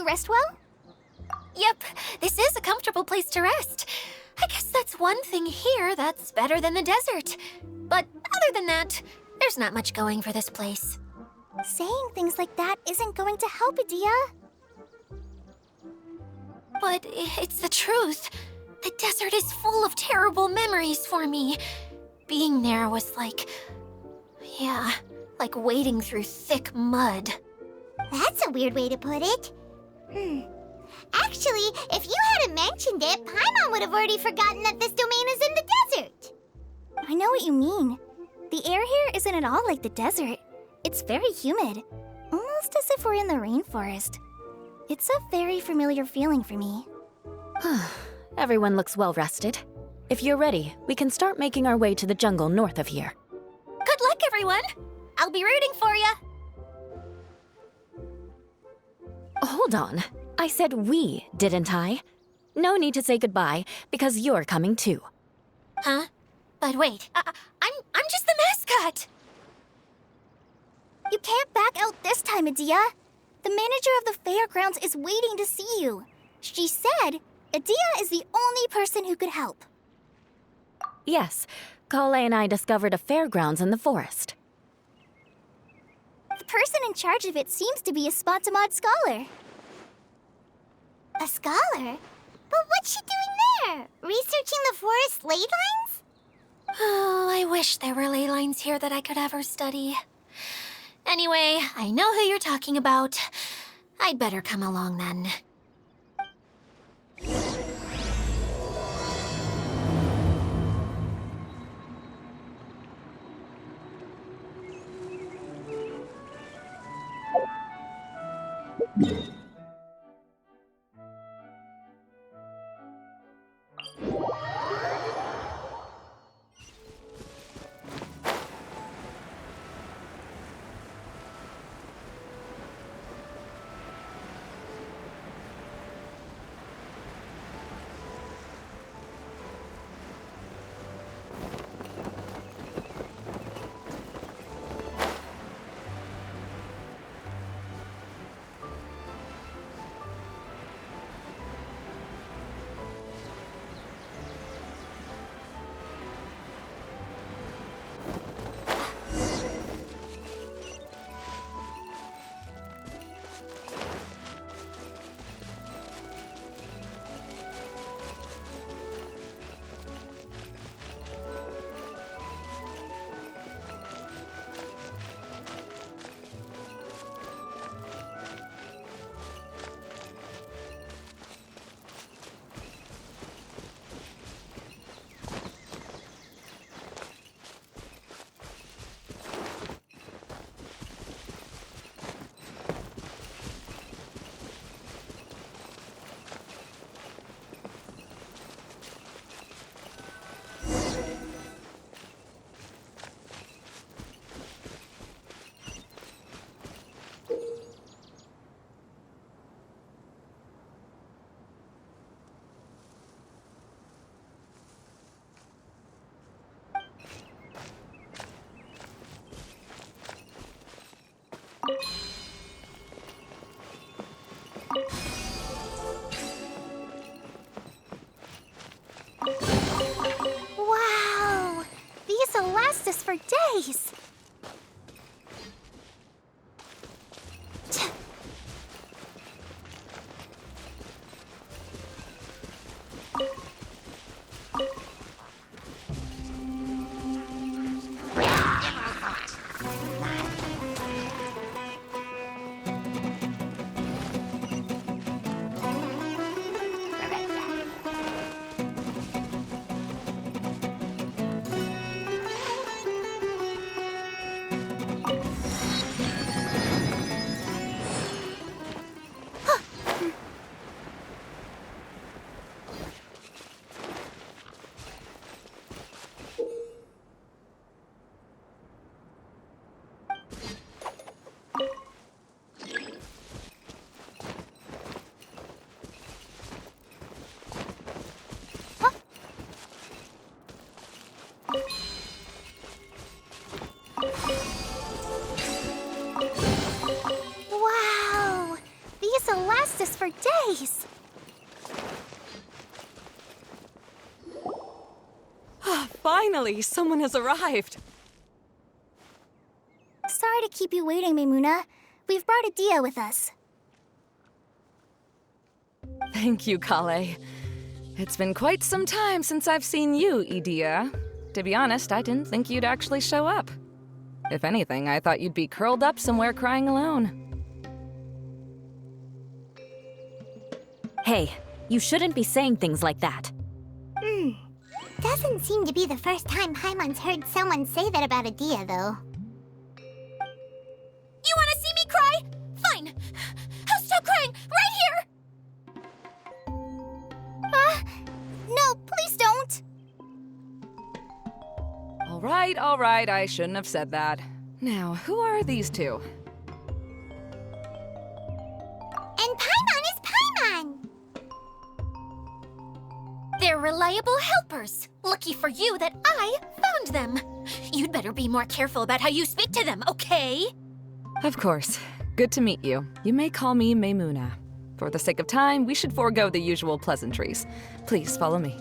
rest well? Yep, this is a comfortable place to rest. I guess that's one thing here that's better than the desert. But other than that, there's not much going for this place. Saying things like that isn't going to help, Adia. But it's the truth. The desert is full of terrible memories for me. Being there was like... yeah, like wading through thick mud. That's a weird way to put it. Actually, if you hadn't mentioned it, Paimon would have already forgotten that this domain is in the desert. I know what you mean. The air here isn't at all like the desert. It's very humid, almost as if we're in the rainforest. It's a very familiar feeling for me. Everyone looks well rested. If you're ready, we can start making our way to the jungle north of here. Good luck, everyone! I'll be rooting for you! Hold on. I said we, didn't I? No need to say goodbye, because you're coming too. Huh? But wait, I'm just the mascot! You can't back out this time, Adia. The manager of the fairgrounds is waiting to see you. She said Adia is the only person who could help. Yes, Kale and I discovered a fairgrounds in the forest. The person in charge of it seems to be a Spotamod scholar. A scholar? But what's she doing there? Researching the forest ley lines? Oh, I wish there were ley lines here that I could ever study. Anyway, I know who you're talking about. I'd better come along then. Wow! These will last us for days! this for days. Finally, someone has arrived. Sorry to keep you waiting, Maimuna. We've brought Adia with us. Thank you, Kale. It's been quite some time since I've seen you, Idia. To be honest, I didn't think you'd actually show up. If anything, I thought you'd be curled up somewhere crying alone. Hey, you shouldn't be saying things like that. Doesn't seem to be the first time Paimon's heard someone say that about Adia, though. You want to see me cry? Fine. I'll stop crying right here. No, please don't! All right, I shouldn't have said that. Now, who are these two? And Paimon is Paimon! They're reliable helpers. Lucky for you that I found them. You'd better be more careful about how you speak to them, okay? Of course. Good to meet you. You may call me Maimuna. For the sake of time, we should forego the usual pleasantries. Please follow me.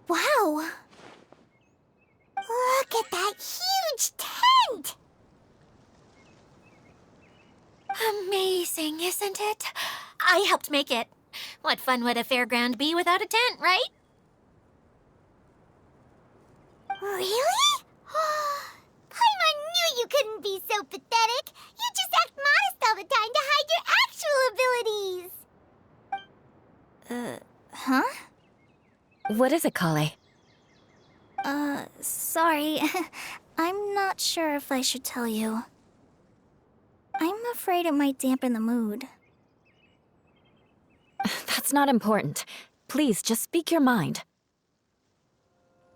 Wow! Look at that huge tent! Amazing, isn't it? I helped make it. What fun would a fairground be without a tent, right? Really? Paimon knew you couldn't be so pathetic. You just act modest all the time to hide your actual abilities. Huh? What is it, Kale? Sorry. I'm not sure if I should tell you. I'm afraid it might dampen the mood. That's not important. Please, just speak your mind.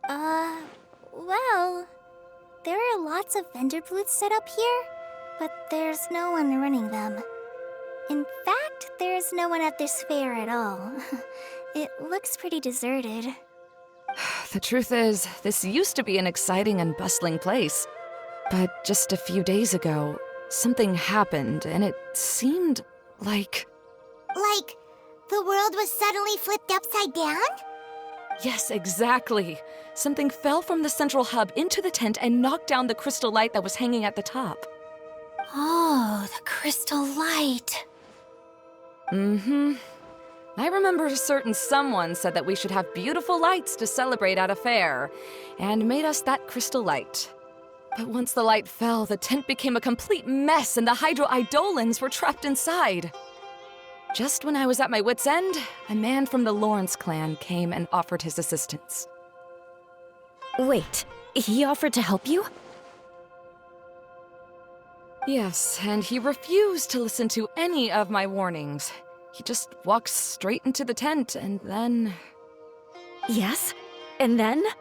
Well, there are lots of vendor booths set up here, but there's no one running them. In fact, there's no one at this fair at all. It looks pretty deserted. The truth is, this used to be an exciting and bustling place. But just a few days ago, something happened, and it seemed like... Like, the world was suddenly flipped upside down? Yes, exactly. Something fell from the central hub into the tent and knocked down the crystal light that was hanging at the top. Oh, the crystal light. Mm-hmm. I remember a certain someone said that we should have beautiful lights to celebrate at a fair, and made us that crystal light. But once the light fell, the tent became a complete mess and the Hydro-Eidolons were trapped inside. Just when I was at my wit's end, a man from the Lawrence clan came and offered his assistance. Wait, he offered to help you? Yes, and he refused to listen to any of my warnings. He just walked straight into the tent, and then... Yes? And then? Yeah,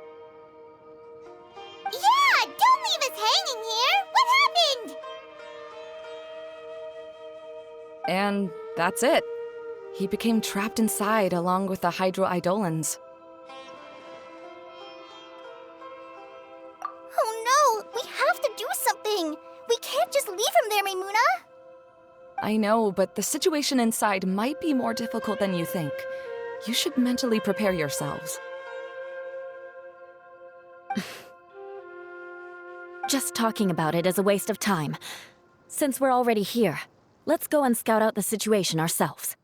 don't leave us hanging here! What happened? And that's it. He became trapped inside along with the Hydro-Eidolons. Oh no! We have to do something! We can't just leave him there, Maimuna! I know, but the situation inside might be more difficult than you think. You should mentally prepare yourselves. Just talking about it is a waste of time. Since we're already here, let's go and scout out the situation ourselves.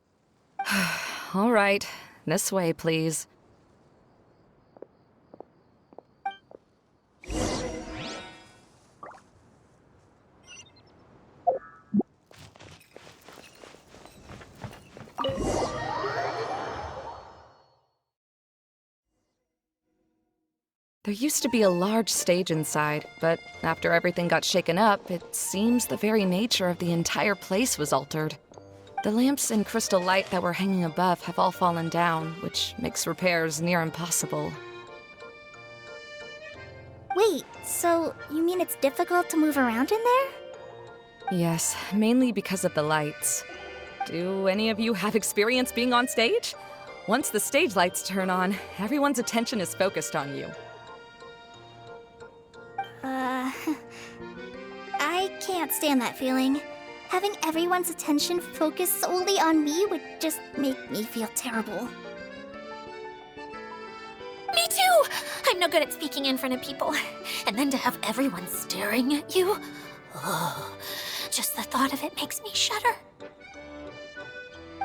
All right, this way, please. There used to be a large stage inside, but after everything got shaken up, it seems the very nature of the entire place was altered. The lamps and crystal light that were hanging above have all fallen down, which makes repairs near impossible. Wait, so you mean it's difficult to move around in there? Yes, mainly because of the lights. Do any of you have experience being on stage? Once the stage lights turn on, everyone's attention is focused on you. I can't stand that feeling. Having everyone's attention focused solely on me would just make me feel terrible. Me too! I'm no good at speaking in front of people. And then to have everyone staring at you. Oh, just the thought of it makes me shudder.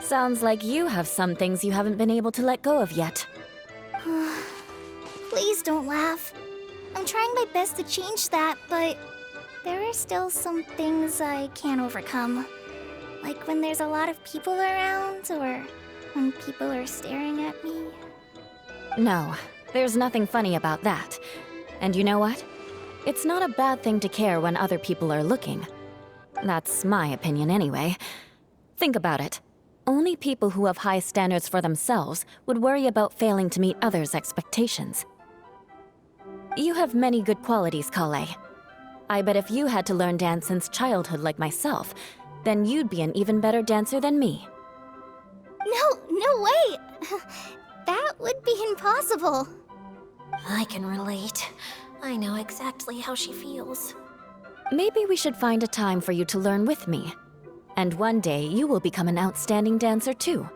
Sounds like you have some things you haven't been able to let go of yet. Please don't laugh. I'm trying my best to change that, but there are still some things I can't overcome. Like when there's a lot of people around, or when people are staring at me. No, there's nothing funny about that. And you know what? It's not a bad thing to care when other people are looking. That's my opinion anyway. Think about it. Only people who have high standards for themselves would worry about failing to meet others' expectations. You have many good qualities, Kale. I bet if you had to learn dance since childhood like myself, then you'd be an even better dancer than me. No way! That would be impossible. I can relate. I know exactly how she feels. Maybe we should find a time for you to learn with me. And one day, you will become an outstanding dancer too.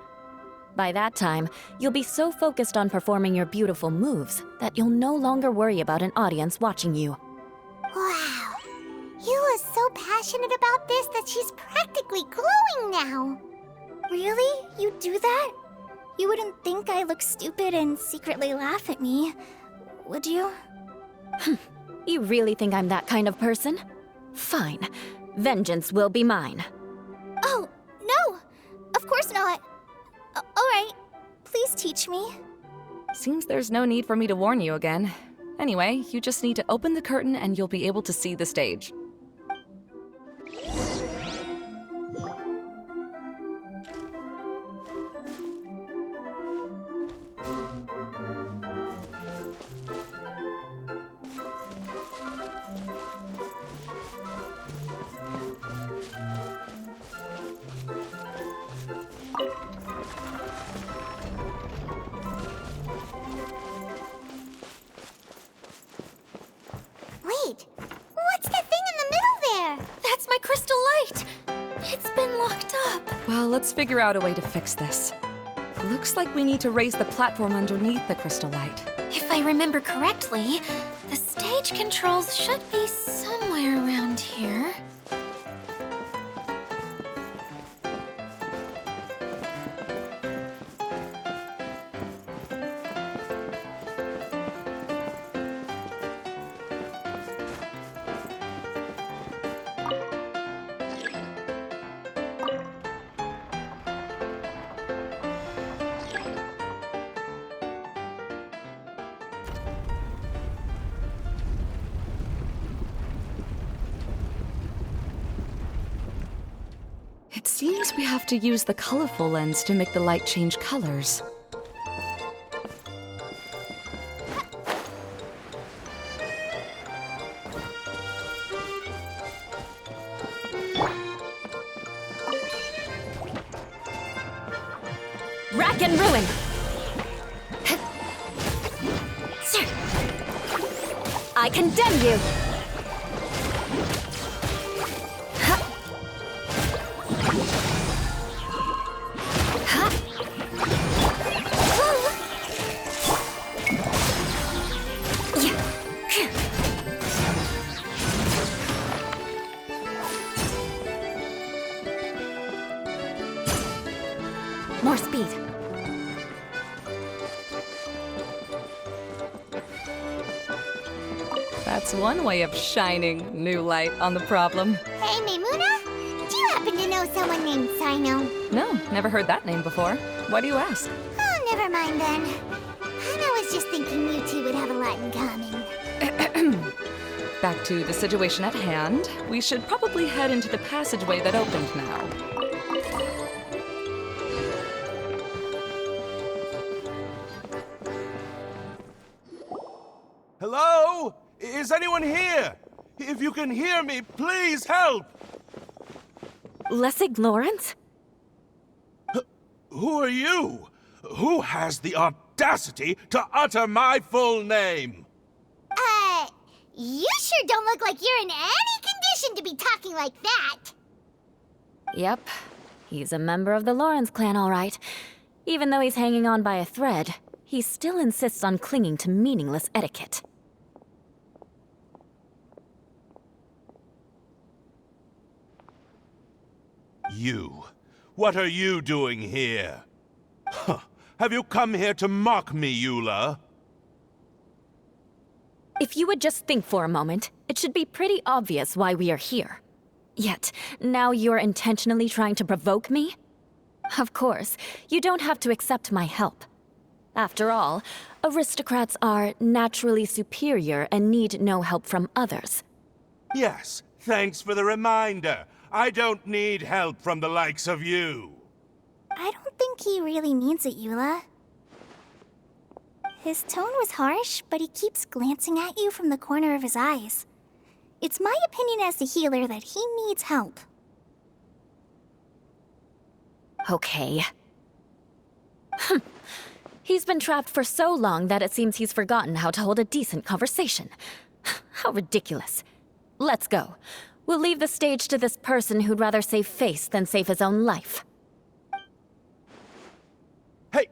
By that time, you'll be so focused on performing your beautiful moves that you'll no longer worry about an audience watching you. Wow. You are so passionate about this that she's practically glowing now. Really? You do that? You wouldn't think I look stupid and secretly laugh at me, would you? You really think I'm that kind of person? Fine. Vengeance will be mine. Oh, no! Of course not. Alright, please teach me. Seems there's no need for me to warn you again. Anyway, you just need to open the curtain and you'll be able to see the stage. Wait, what's the thing in the middle there? That's my crystal light! It's been locked up. Well, let's figure out a way to fix this. Looks like we need to raise the platform underneath the crystal light. If I remember correctly, the stage controls should be somewhere around here. It seems we have to use the colorful lens to make the light change colors. Rack and ruin! I condemn you! More speed. That's one way of shining new light on the problem. Hey, Maimuna? Do you happen to know someone named Sino? No, never heard that name before. Why do you ask? Oh, never mind then. Hana was was just thinking you two would have a lot in common. Back to the situation at hand. We should probably head into the passageway that opened now. Hello? Is anyone here? If you can hear me, please help! Lessig Lawrence? Who are you? Who has the audacity to utter my full name? You sure don't look like you're in any condition to be talking like that. Yep. He's a member of the Lawrence clan, all right. Even though he's hanging on by a thread, he still insists on clinging to meaningless etiquette. You. What are you doing here? Huh. Have you come here to mock me, Eula? If you would just think for a moment, it should be pretty obvious why we are here. Yet, now you're intentionally trying to provoke me? Of course, you don't have to accept my help. After all, aristocrats are naturally superior and need no help from others. Yes, thanks for the reminder. I don't need help from the likes of you. I don't think he really means it, Eula. His tone was harsh, but he keeps glancing at you from the corner of his eyes. It's my opinion as the healer that he needs help. Okay. He's been trapped for so long that it seems he's forgotten how to hold a decent conversation. How ridiculous. Let's go. We'll leave the stage to this person who'd rather save face than save his own life. Hey,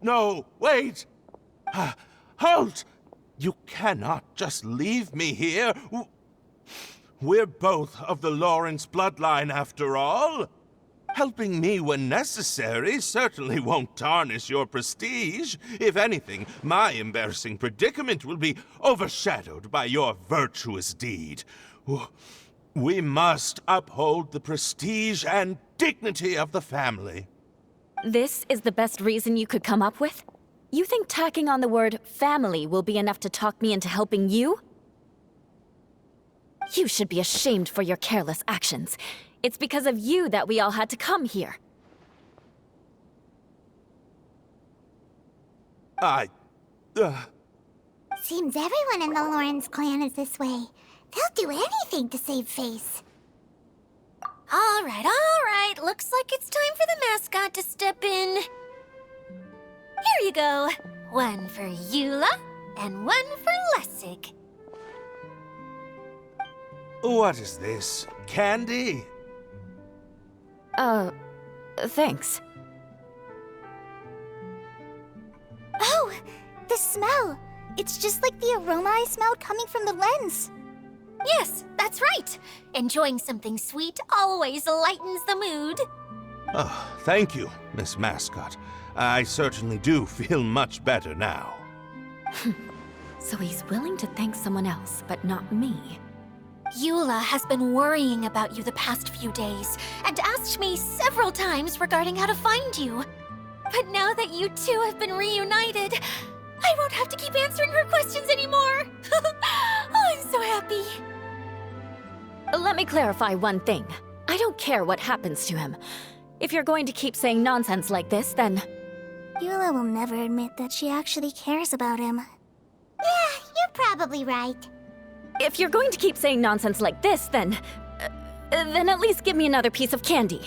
no, wait! Halt! You cannot just leave me here. We're both of the Lawrence bloodline, after all. Helping me when necessary certainly won't tarnish your prestige. If anything, my embarrassing predicament will be overshadowed by your virtuous deed. We must uphold the prestige and dignity of the family. This is the best reason you could come up with? You think tacking on the word family will be enough to talk me into helping you? You should be ashamed for your careless actions. It's because of you that we all had to come here. Seems everyone in the Lawrence clan is this way. They'll do anything to save face. All right. Looks like it's time for the mascot to step in. Here you go. One for Eula, and one for Lessig. What is this? Candy? Thanks. Oh, the smell. It's just like the aroma I smelled coming from the lens. Yes, that's right. Enjoying something sweet always lightens the mood. Oh, thank you, Miss Mascot. I certainly do feel much better now. So he's willing to thank someone else, but not me. Eula has been worrying about you the past few days and asked me several times regarding how to find you. But now that you two have been reunited, I won't have to keep answering her questions anymore. Oh, I'm so happy. Let me clarify one thing. I don't care what happens to him. If you're going to keep saying nonsense like this, then... Eula will never admit that she actually cares about him. Yeah, you're probably right. If you're going to keep saying nonsense like this, then at least give me another piece of candy.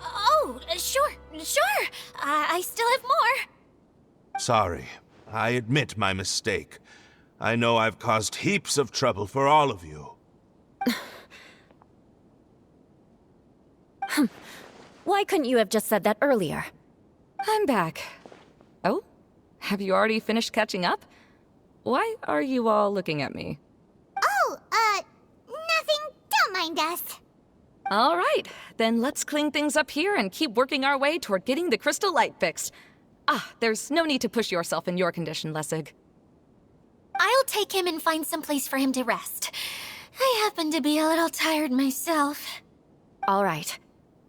Oh, sure. I still have more. Sorry. I admit my mistake. I know I've caused heaps of trouble for all of you. Why couldn't you have just said that earlier? I'm back. Oh? Have you already finished catching up? Why are you all looking at me? Oh, nothing. Don't mind us. All right, then let's clean things up here and keep working our way toward getting the crystal light fixed. There's no need to push yourself in your condition, Lessig. I'll take him and find some place for him to rest. I happen to be a little tired myself. All right.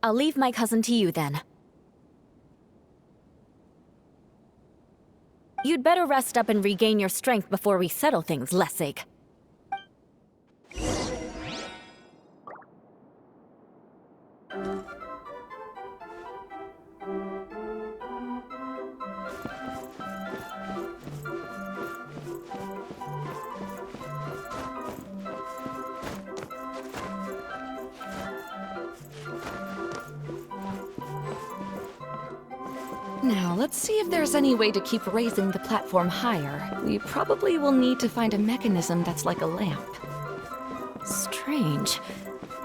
I'll leave my cousin to you then. You'd better rest up and regain your strength before we settle things, Lessig. Now, let's see if there's any way to keep raising the platform higher. We probably will need to find a mechanism that's like a lamp. Strange.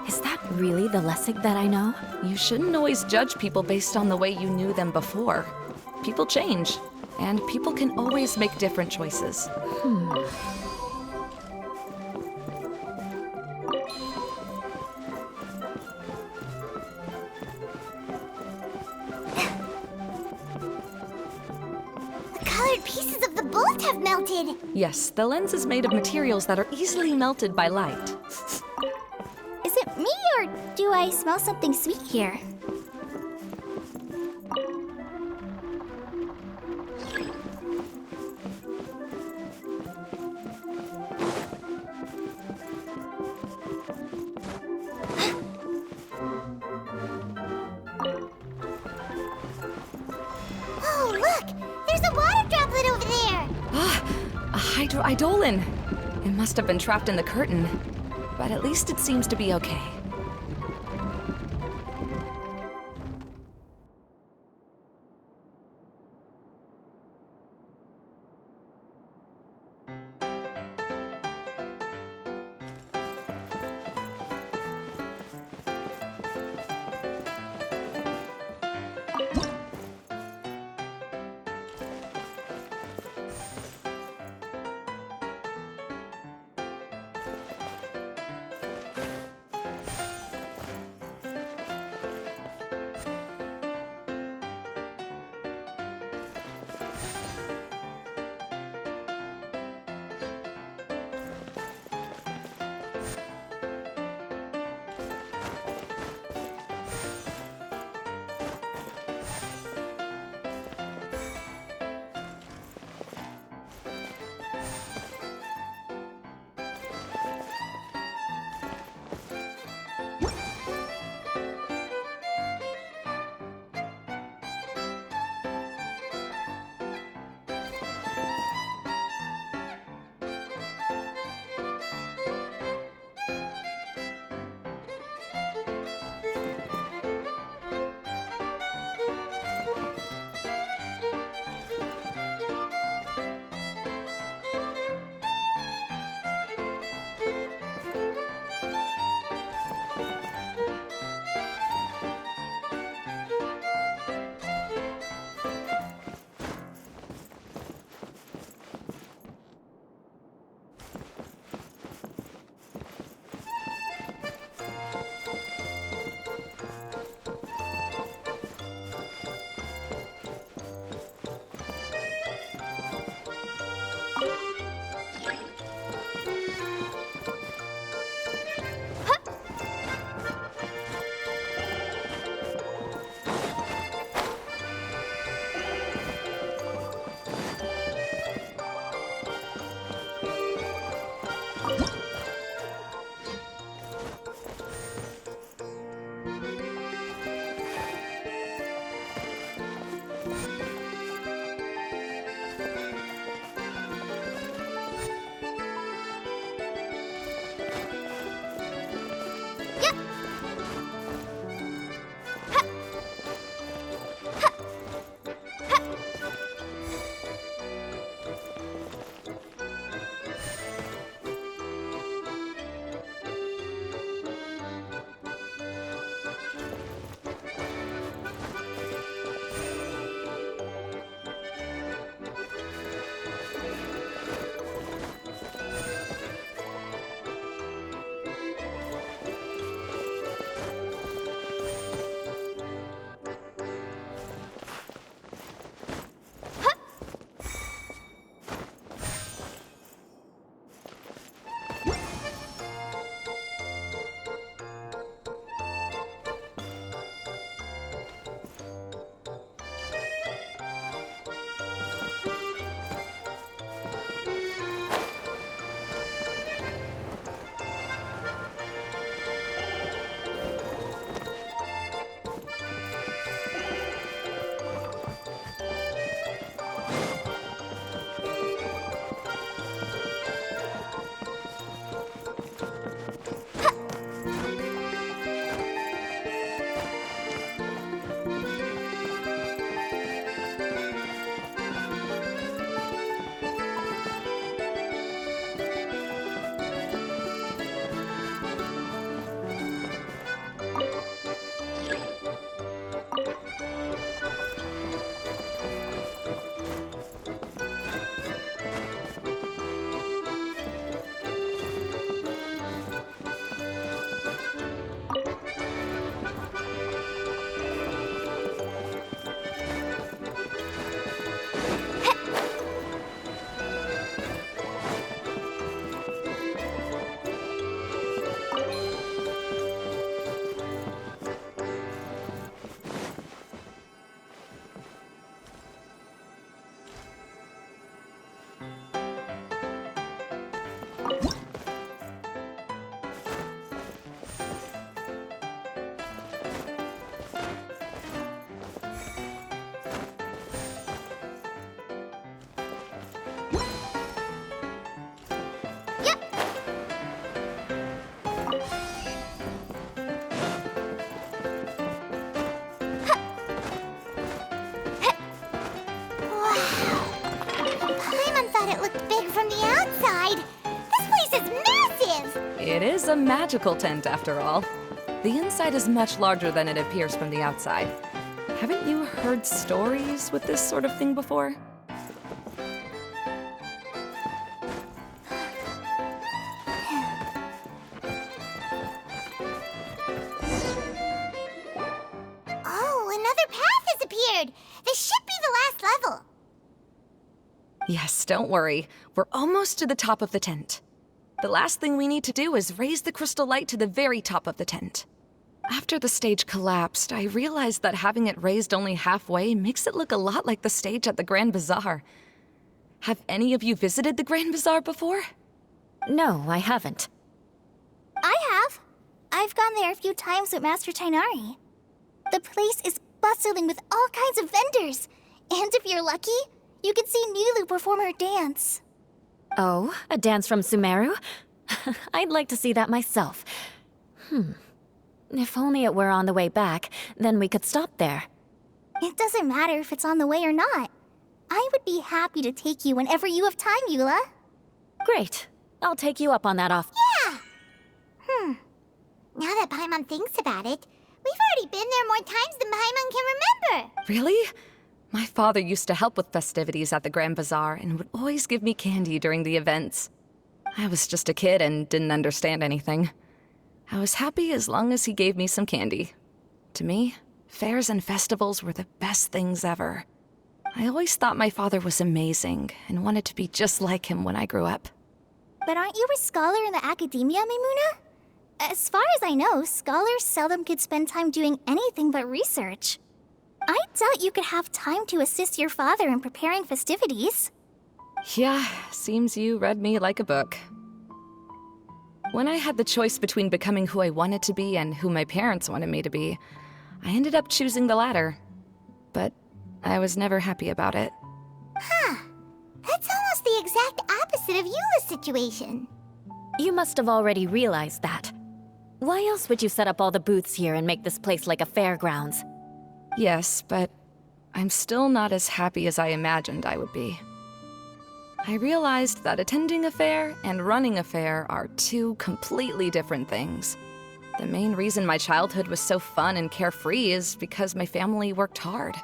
Is that really the Lessig that I know? You shouldn't always judge people based on the way you knew them before. People change, and people can always make different choices. The colored pieces of the bolt have melted. Yes, the lens is made of materials that are easily melted by light. Is it me, or do I smell something sweet here? Oh, look! There's a water droplet over there! A hydroidolin! It must have been trapped in the curtain, but at least it seems to be okay. Paimon thought it looked big from the outside. This place is massive! It is a magical tent, after all. The inside is much larger than it appears from the outside. Haven't you heard stories with this sort of thing before? Oh, another path has appeared! This should be the last level. Yes, don't worry. We're almost to the top of the tent. The last thing we need to do is raise the crystal light to the very top of the tent. After the stage collapsed, I realized that having it raised only halfway makes it look a lot like the stage at the Grand Bazaar. Have any of you visited the Grand Bazaar before? No, I haven't. I have. I've gone there a few times with Master Tainari. The place is bustling with all kinds of vendors. And if you're lucky, you can see Nilu perform her dance. Oh, a dance from Sumeru? I'd like to see that myself. If only it were on the way back, then we could stop there. It doesn't matter if it's on the way or not. I would be happy to take you whenever you have time, Eula. Great. I'll take you up on that offer. Yeah! Now that Paimon thinks about it, we've already been there more times than Paimon can remember. Really? My father used to help with festivities at the Grand Bazaar and would always give me candy during the events. I was just a kid and didn't understand anything. I was happy as long as he gave me some candy. To me, fairs and festivals were the best things ever. I always thought my father was amazing and wanted to be just like him when I grew up. But aren't you a scholar in the academia, Maimuna? As far as I know, scholars seldom could spend time doing anything but research. I doubt you could have time to assist your father in preparing festivities. Yeah, seems you read me like a book. When I had the choice between becoming who I wanted to be and who my parents wanted me to be, I ended up choosing the latter. But I was never happy about it. That's almost the exact opposite of Eula's situation. You must have already realized that. Why else would you set up all the booths here and make this place like a fairgrounds? Yes, but I'm still not as happy as I imagined I would be. I realized that attending a fair and running a fair are two completely different things. The main reason my childhood was so fun and carefree is because my family worked hard.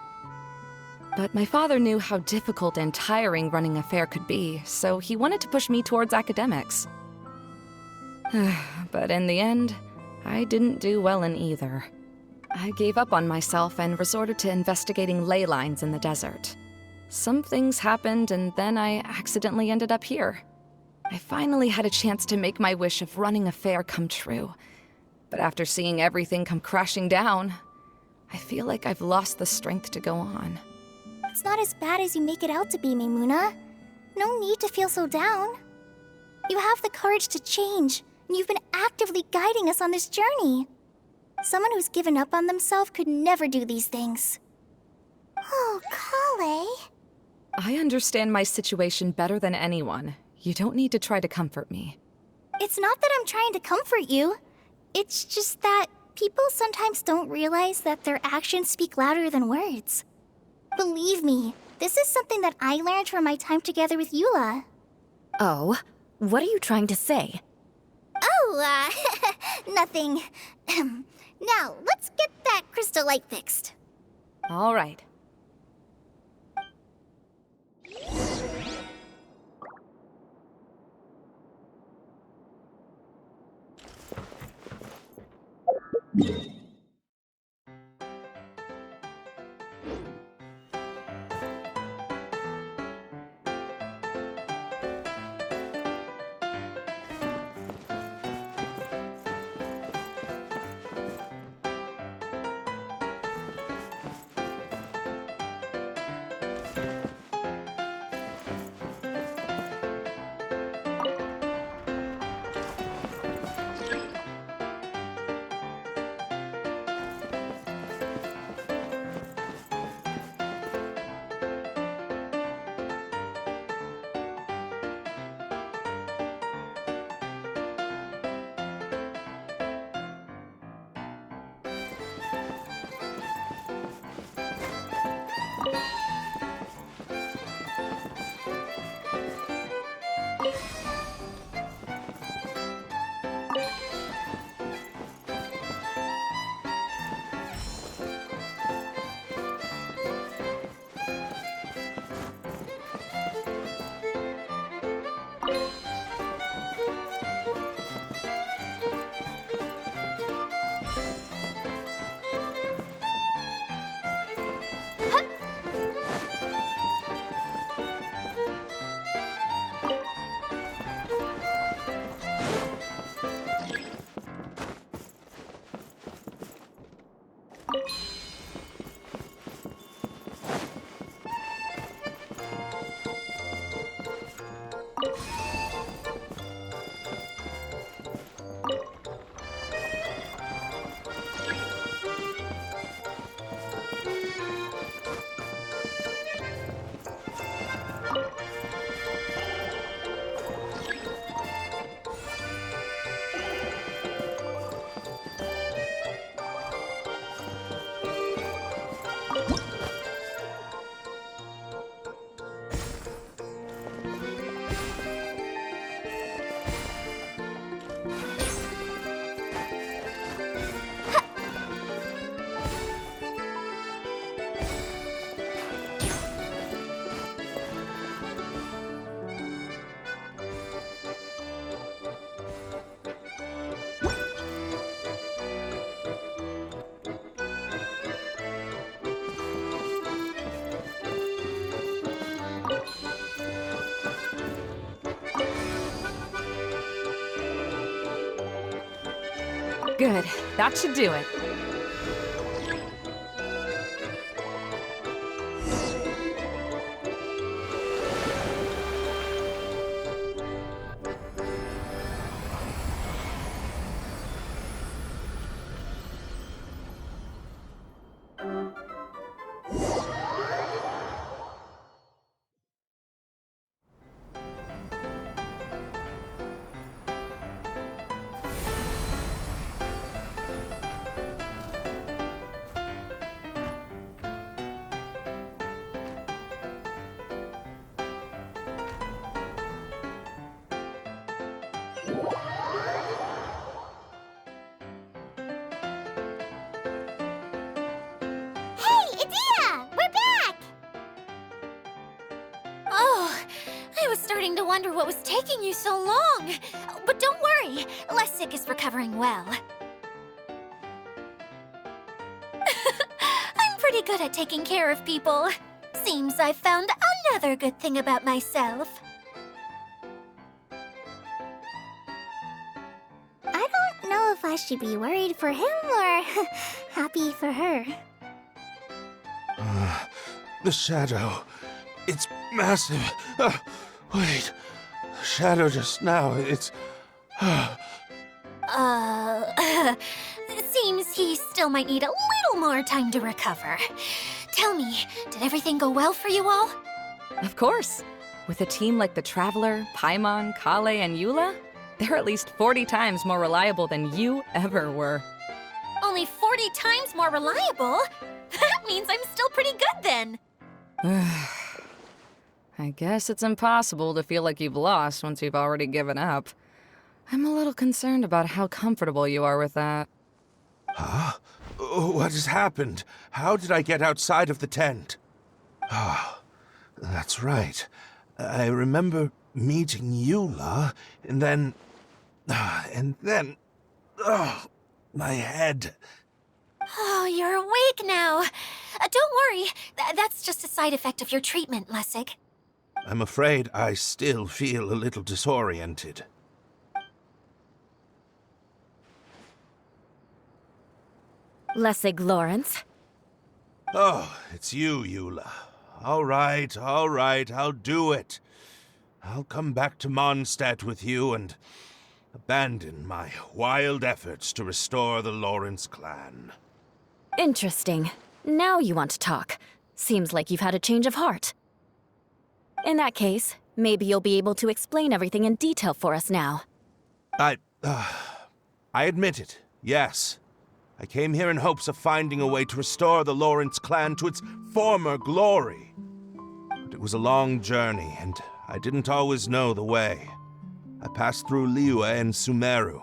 But my father knew how difficult and tiring running a fair could be, so he wanted to push me towards academics. But in the end, I didn't do well in either. I gave up on myself and resorted to investigating ley lines in the desert. Some things happened, and then I accidentally ended up here. I finally had a chance to make my wish of running a fair come true. But after seeing everything come crashing down, I feel like I've lost the strength to go on. It's not as bad as you make it out to be, Maimuna. No need to feel so down. You have the courage to change, and you've been actively guiding us on this journey. Someone who's given up on themselves could never do these things. Oh, Kale. I understand my situation better than anyone. You don't need to try to comfort me. It's not that I'm trying to comfort you. It's just that people sometimes don't realize that their actions speak louder than words. Believe me, this is something that I learned from my time together with Eula. Oh, what are you trying to say? Oh, nothing. Now, let's get that crystal light fixed. All right. Good. That should do it. Hey, Idea! We're back! Oh, I was starting to wonder what was taking you so long. But don't worry, Lessig is recovering well. I'm pretty good at taking care of people. Seems I've found another good thing about myself. I don't know if I should be worried for him or happy for her. The shadow. It's massive. Wait. The shadow just now. It's. It seems he still might need a little more time to recover. Tell me, did everything go well for you all? Of course. With a team like the Traveler, Paimon, Kale, and Eula, they're at least 40 times more reliable than you ever were. Only 40 times more reliable? That means I'm still pretty good then. I guess it's impossible to feel like you've lost once you've already given up. I'm a little concerned about how comfortable you are with that. Huh? What has happened? How did I get outside of the tent? Ah, that's right. I remember meeting Eula, and then... my head. Oh, you're awake now. Don't worry, that's just a side effect of your treatment, Lessig. I'm afraid I still feel a little disoriented. Lessig Lawrence. Oh, it's you, Eula. All right, I'll do it. I'll come back to Mondstadt with you and abandon my wild efforts to restore the Lawrence clan. Interesting. Now you want to talk. Seems like you've had a change of heart. In that case, maybe you'll be able to explain everything in detail for us now. I admit it, yes. I came here in hopes of finding a way to restore the Lawrence clan to its former glory. But it was a long journey, and I didn't always know the way. I passed through Liyue and Sumeru.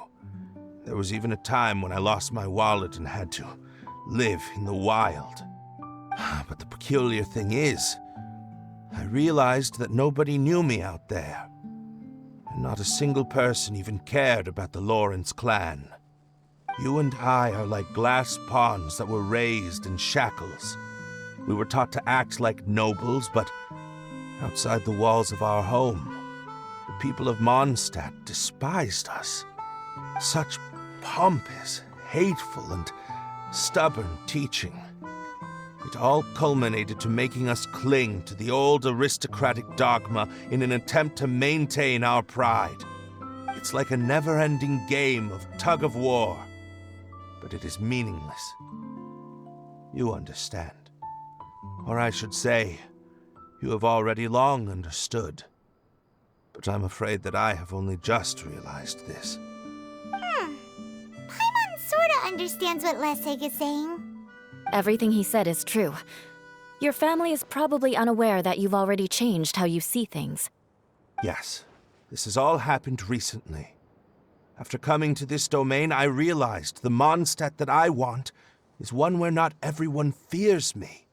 There was even a time when I lost my wallet and had to live in the wild. But the peculiar thing is, I realized that nobody knew me out there. And not a single person even cared about the Lawrence clan. You and I are like glass pawns that were raised in shackles. We were taught to act like nobles, but outside the walls of our home, the people of Mondstadt despised us. Such pompous, hateful, and stubborn teaching. It all culminated to making us cling to the old aristocratic dogma in an attempt to maintain our pride. It's like a never-ending game of tug-of-war, but it is meaningless. You understand. Or I should say, you have already long understood. But I'm afraid that I have only just realized this. Paimon sorta understands what Lessig is saying. Everything he said is true. Your family is probably unaware that you've already changed how you see things. Yes, this has all happened recently. After coming to this domain, I realized the Mondstadt that I want is one where not everyone fears me.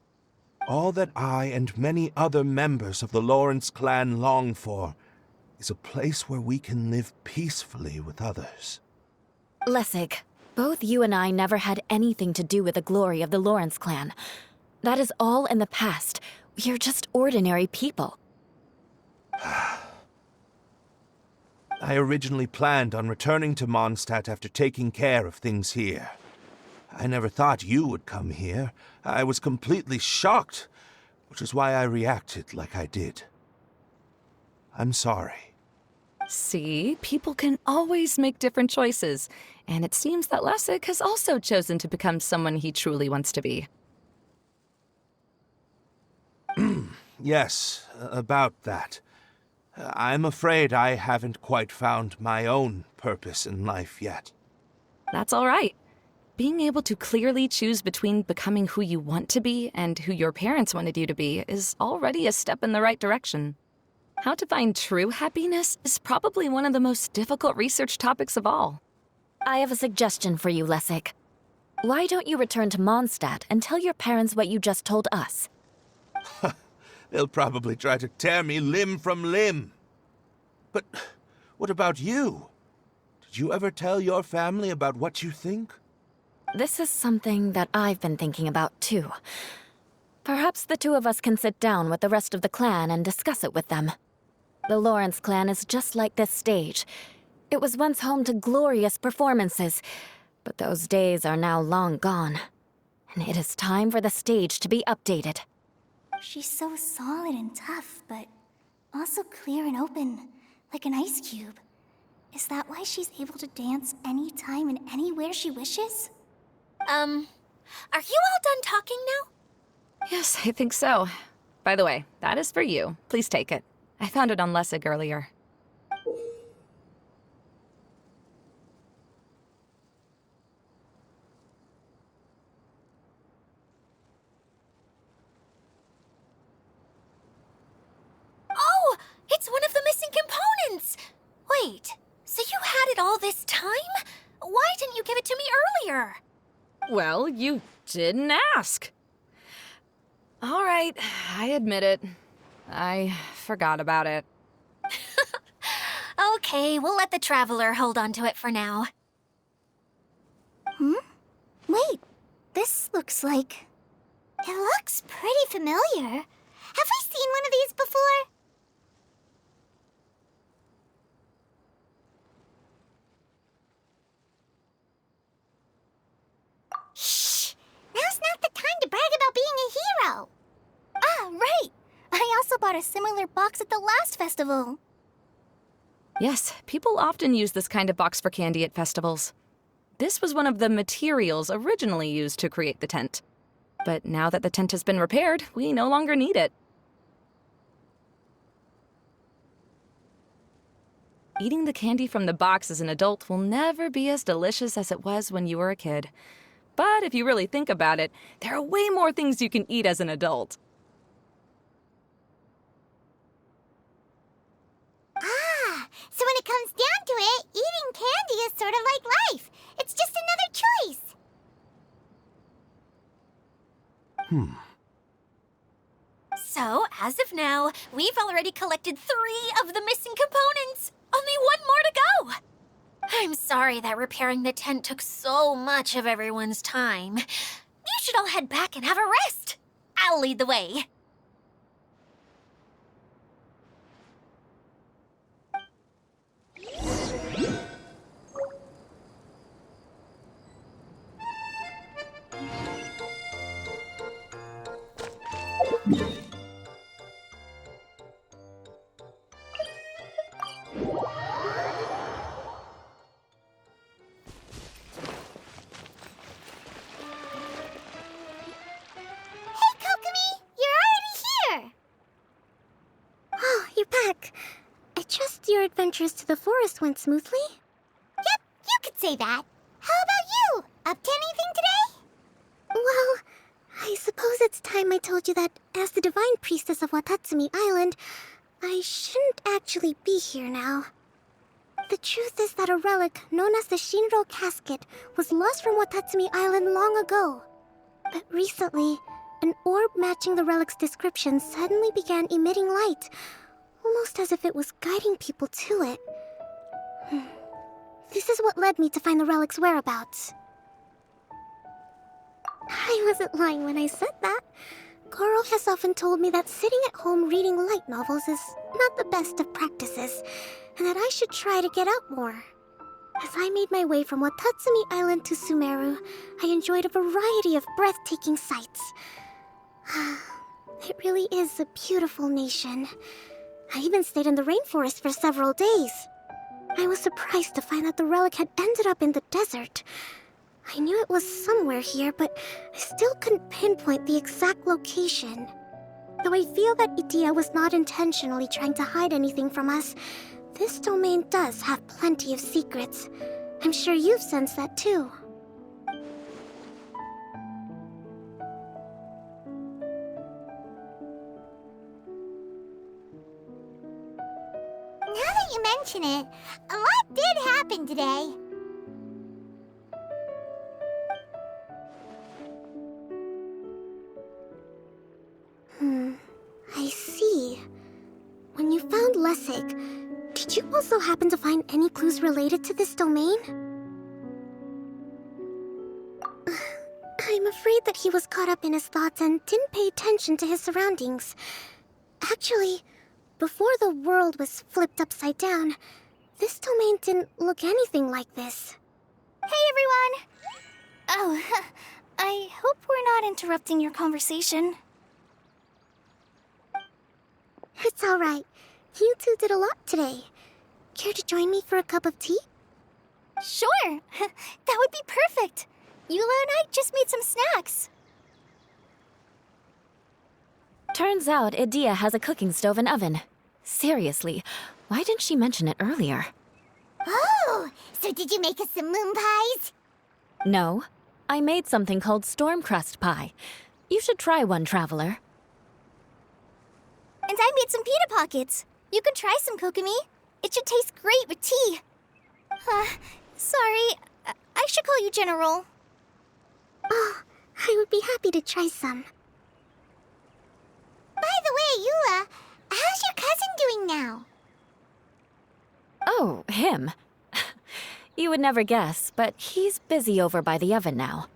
All that I and many other members of the Lawrence clan long for is a place where we can live peacefully with others. Lessig, both you and I never had anything to do with the glory of the Lawrence clan. That is all in the past. We are just ordinary people. I originally planned on returning to Mondstadt after taking care of things here. I never thought you would come here. I was completely shocked, which is why I reacted like I did. I'm sorry. See, people can always make different choices, and it seems that Lessig has also chosen to become someone he truly wants to be. Yes, about that. I'm afraid I haven't quite found my own purpose in life yet. That's all right. Being able to clearly choose between becoming who you want to be and who your parents wanted you to be is already a step in the right direction. How to find true happiness is probably one of the most difficult research topics of all. I have a suggestion for you, Lessig. Why don't you return to Mondstadt and tell your parents what you just told us? They'll probably try to tear me limb from limb. But what about you? Did you ever tell your family about what you think? This is something that I've been thinking about, too. Perhaps the two of us can sit down with the rest of the clan and discuss it with them. The Lawrence clan is just like this stage. It was once home to glorious performances, but those days are now long gone. And it is time for the stage to be updated. She's so solid and tough, but also clear and open, like an ice cube. Is that why she's able to dance anytime and anywhere she wishes? Are you all done talking now? Yes, I think so. By the way, that is for you. Please take it. I found it on Lessig earlier. Oh, it's one of the missing components! Wait, so you had it all this time? Why didn't you give it to me earlier? Well, you didn't ask. All right, I admit it. I forgot about it. Okay, we'll let the Traveler hold on to it for now. Wait, this looks like... It looks pretty familiar. Have we seen one of these before? Shh! Now's not the time to brag about being a hero! Ah, right! I also bought a similar box at the last festival. Yes, people often use this kind of box for candy at festivals. This was one of the materials originally used to create the tent. But now that the tent has been repaired, we no longer need it. Eating the candy from the box as an adult will never be as delicious as it was when you were a kid. But if you really think about it, there are way more things you can eat as an adult. Ah, so when it comes down to it, eating candy is sort of like life. It's just another choice. So, as of now, we've already collected 3 of the missing components. Only 1 more to go. I'm sorry that repairing the tent took so much of everyone's time. You should all head back and have a rest. I'll lead the way. Hey, Kokomi! You're already here! Oh, you're back. I trust your adventures to the forest went smoothly? Yep, you could say that. How about you? Up to anything today? Well, I suppose it's time I told you that as the Divine Priestess of Watatsumi Island, I shouldn't actually be here now. The truth is that a relic known as the Shinro Casket was lost from Watatsumi Island long ago. But recently, an orb matching the relic's description suddenly began emitting light, almost as if it was guiding people to it. This is what led me to find the relic's whereabouts. I wasn't lying when I said that. Goro has often told me that sitting at home reading light novels is not the best of practices, and that I should try to get out more. As I made my way from Watatsumi Island to Sumeru, I enjoyed a variety of breathtaking sights. It really is a beautiful nation. I even stayed in the rainforest for several days. I was surprised to find that the relic had ended up in the desert. I knew it was somewhere here, but I still couldn't pinpoint the exact location. Though I feel that Idia was not intentionally trying to hide anything from us, this domain does have plenty of secrets. I'm sure you've sensed that too. Now that you mention it, a lot did happen today. I see. When you found Lessig, did you also happen to find any clues related to this domain? I'm afraid that he was caught up in his thoughts and didn't pay attention to his surroundings. Actually, before the world was flipped upside down, this domain didn't look anything like this. Hey, everyone! Oh, I hope we're not interrupting your conversation. It's alright. You two did a lot today. Care to join me for a cup of tea? Sure! That would be perfect! Eula and I just made some snacks. Turns out Idia has a cooking stove and oven. Seriously, why didn't she mention it earlier? Oh! So did you make us some moon pies? No, I made something called storm crust pie. You should try one, Traveler. And I made some pita pockets. You could try some, Kokomi. It should taste great with tea. Sorry. I should call you General. Oh, I would be happy to try some. By the way, Eula, how's your cousin doing now? Oh, him. You would never guess, but he's busy over by the oven now.